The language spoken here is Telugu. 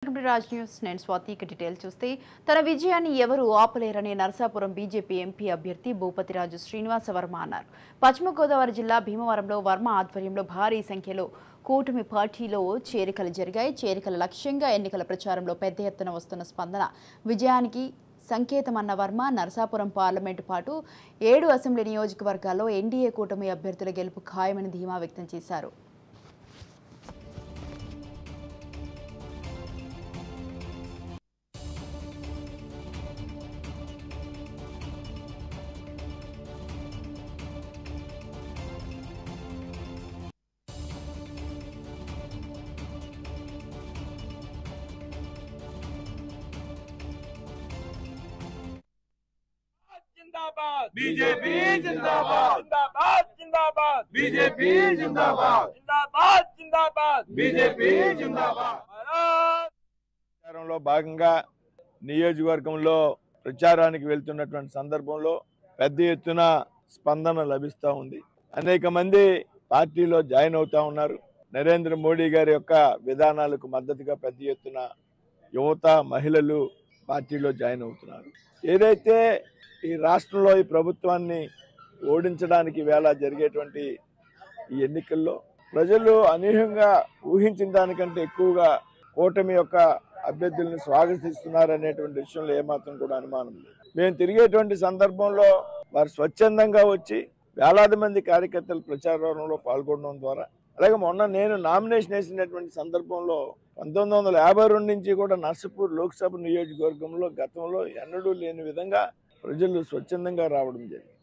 రాజ్ న్యూస్ నేను స్వాతి డీటెయిల్ చూస్తే తన విజయాన్ని ఎవరు ఆపలేరని నరసాపురం బీజేపీ ఎంపీ అభ్యర్థి భూపతిరాజు శ్రీనివాస వర్మ అన్నారు. పశ్చిమ గోదావరి జిల్లా భీమవరంలో వర్మ ఆధ్వర్యంలో భారీ సంఖ్యలో కూటమి పార్టీలో చేరికలు జరిగాయి. చేరికల లక్ష్యంగా ఎన్నికల ప్రచారంలో పెద్ద ఎత్తున వస్తున్న స్పందన విజయానికి సంకేతమన్న వర్మ నరసాపురం పార్లమెంటు పాటు 7 అసెంబ్లీ నియోజకవర్గాల్లో ఎన్డీఏ కూటమి అభ్యర్థుల గెలుపు ఖాయమని ధీమా వ్యక్తం చేశారు. बीजेपी जिंदाबाद जिंदाबाद जिंदाबाद बीजेपी जिंदाबाद जिंदाबाद जिंदाबाद बीजेपी जिंदाबाद ప్రచారంలో భాగంగా నియోజకవర్గంలో ప్రచారానికి వెళ్తున్నటువంటి సందర్భంలో పెద్ద ఎత్తున స్పందన లభిస్తూ ఉంది. అనేక మంది పార్టీలో జాయిన్ అవుతా ఉన్నారు. నరేంద్ర మోడీ గారి యొక్క విధానాలకు మద్దతుగా పెద్ద ఎత్తున యువత మహిళలు పార్టీలో జాయిన్ అవుతున్నారు. ఏదైతే ఈ రాష్ట్రంలో ఈ ప్రభుత్వాన్ని ఓడించడానికి వేళ జరిగేటువంటి ఈ ఎన్నికల్లో ప్రజలు అనూహ్యంగా ఊహించిన దానికంటే ఎక్కువగా కూటమి యొక్క అభ్యర్థులను స్వాగతిస్తున్నారనేటువంటి విషయంలో ఏమాత్రం కూడా అనుమానం లేదు. మేము తిరిగేటువంటి సందర్భంలో వారు స్వచ్ఛందంగా వచ్చి వేలాది మంది కార్యకర్తలు ప్రచారంలో పాల్గొనడం ద్వారా, అలాగే మొన్న నేను నామినేషన్ వేసినటువంటి సందర్భంలో 1952 నుంచి కూడా నర్సాపూర్ లోక్సభ నియోజకవర్గంలో గతంలో ఎన్నడూ లేని విధంగా ప్రజలు స్వచ్ఛందంగా రావడం జరిగింది.